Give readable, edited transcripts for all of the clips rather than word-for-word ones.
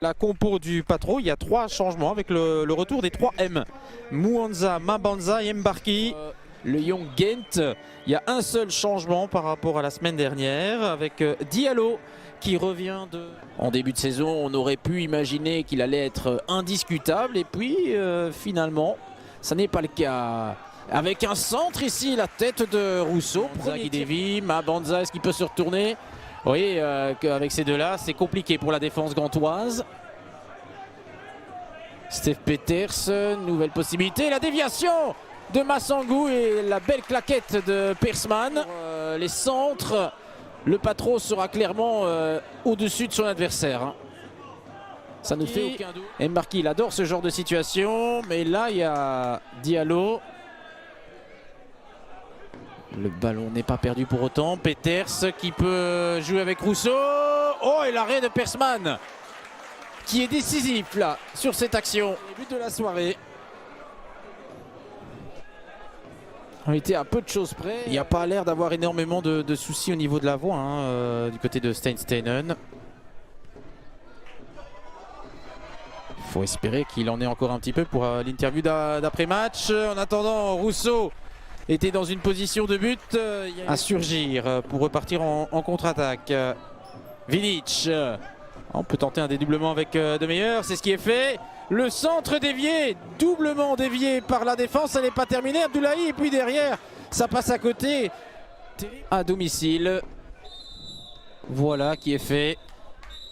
La compo du Patro, il y a 3 changements avec le retour des 3 M. Mwanza, Mabanza et Mbarki. Le Young Gent, il y a un seul changement par rapport à la semaine dernière avec Diallo qui revient de... En début de saison, on aurait pu imaginer qu'il allait être indiscutable et puis finalement, ça n'est pas le cas. Avec un centre ici, la tête de Rousseau. Guidevi, Mabanza, est-ce qu'il peut se retourner? Oui, qu'avec ces deux-là, c'est compliqué pour la défense gantoise. Steve Peters, nouvelle possibilité, la déviation de Massangou et la belle claquette de Persman. Les centres, le Patro sera clairement au-dessus de son adversaire. Hein. Ça ne fait aucun doute. Mbarki, il adore ce genre de situation, mais là, il y a Diallo. Le ballon n'est pas perdu pour autant. Peters qui peut jouer avec Rousseau. Oh, et l'arrêt de Persman qui est décisif là sur cette action. Le but de la soirée. On était à peu de choses près. Il n'y a pas l'air d'avoir énormément de soucis au niveau de la voix hein, du côté de Steinsteinen. Il faut espérer qu'il en ait encore un petit peu pour l'interview d'après-match. En attendant, Rousseau était dans une position de but à surgir pour repartir en contre-attaque. Vidic, on peut tenter un dédoublement avec De Meyer, c'est ce qui est fait. Le centre dévié, doublement dévié par la défense, ça n'est pas terminé. Abdoulaye, et puis derrière, ça passe à côté. À domicile. Voilà qui est fait.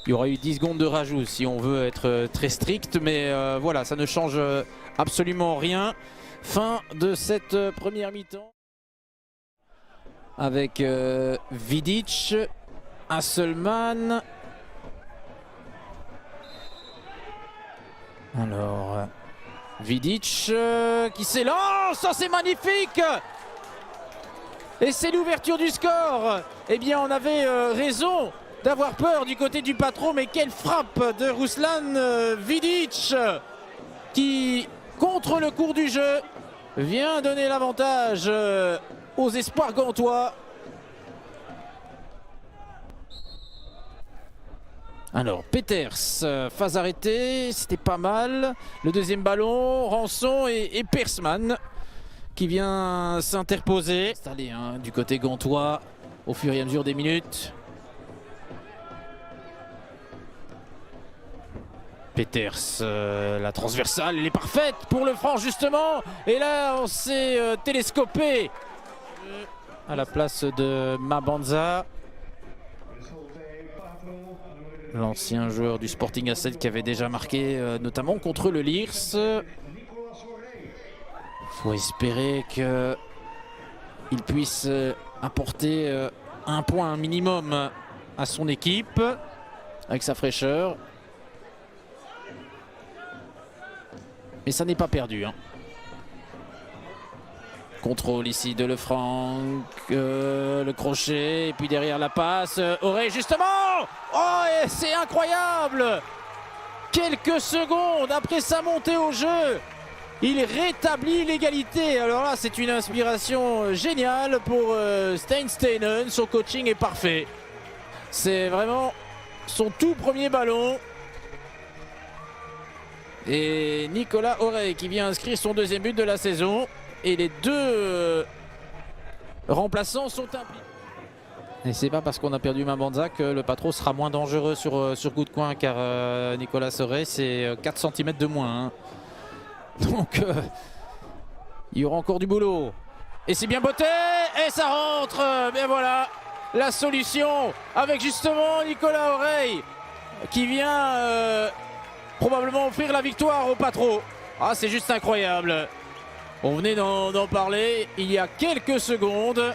Il y aura eu 10 secondes de rajout si on veut être très strict, mais voilà, ça ne change absolument rien. Fin de cette première mi-temps. Avec Vidic, Hasselmann. Alors, Vidic qui s'élance, oh, c'est magnifique! Et c'est l'ouverture du score. Eh bien, on avait raison d'avoir peur du côté du Patro, mais quelle frappe de Ruslan Vidic qui, contre le cours du jeu, vient donner l'avantage aux espoirs gantois. Alors, Peters, phase arrêtée, c'était pas mal. Le deuxième ballon, Rançon et Persman qui vient s'interposer. Installé hein, du côté gantois au fur et à mesure des minutes. Peters, la transversale, elle est parfaite pour le franc justement. Et là, on s'est télescopé à la place de Mabanza. L'ancien joueur du Sporting Asset qui avait déjà marqué notamment contre le Liers. Faut espérer qu'il puisse apporter un point minimum à son équipe avec sa fraîcheur. Mais ça n'est pas perdu. Hein. Contrôle ici de Lefranc, le crochet, et puis derrière la passe, Auré justement. Oh, c'est incroyable! Quelques secondes après sa montée au jeu, il rétablit l'égalité. Alors là, c'est une inspiration géniale pour Steinsteinen. Son coaching est parfait. C'est vraiment son tout premier ballon. Et Nicolas Auré qui vient inscrire son deuxième but de la saison. Et les deux remplaçants sont impliqués. Et c'est pas parce qu'on a perdu Mabanza que le Patro sera moins dangereux sur coup de coin, car Nicolas Auré c'est 4 cm de moins. Hein. Donc il y aura encore du boulot. Et c'est bien botté et ça rentre. Bien voilà la solution avec justement Nicolas Auré qui vient probablement offrir la victoire au Patro. Ah, c'est juste incroyable. On venait d'en parler il y a quelques secondes.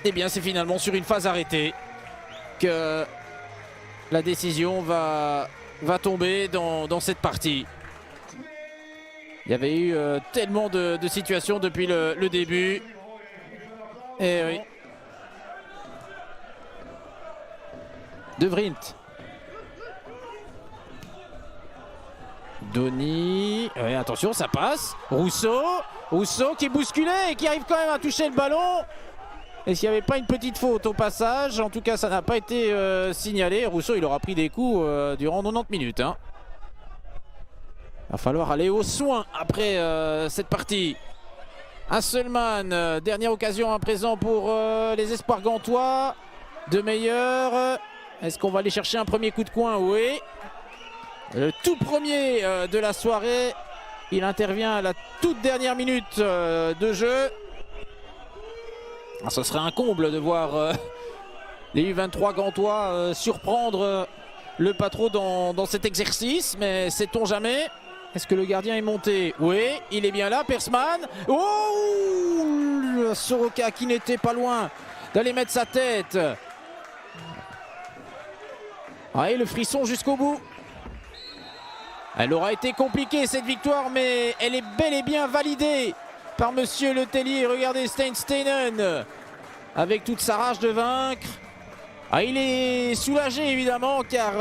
Et bien c'est finalement sur une phase arrêtée que la décision va tomber dans cette partie. Il y avait eu tellement de situations depuis le début. Et oui. De Vrint. Donny, ouais, attention, ça passe. Rousseau qui est bousculé et qui arrive quand même à toucher le ballon. Est-ce qu'il n'y avait pas une petite faute au passage? En tout cas, ça n'a pas été signalé. Rousseau, il aura pris des coups durant 90 minutes. Hein. Il va falloir aller aux soins après cette partie. Hasselmann, dernière occasion à présent pour les espoirs gantois. De meilleur. Est-ce qu'on va aller chercher un premier coup de coin? Oui. Le tout premier de la soirée. Il intervient à la toute dernière minute de jeu. Ce serait un comble de voir les U23 gantois surprendre le Patro dans cet exercice. Mais sait-on jamais? Est-ce que le gardien est monté? Oui, il est bien là, Persman. Oh, Soroka qui n'était pas loin d'aller mettre sa tête. Ah, et le frisson jusqu'au bout. Elle aura été compliquée cette victoire, mais elle est bel et bien validée par Monsieur Letellier. Regardez Steinsteinen avec toute sa rage de vaincre. Ah, il est soulagé évidemment car...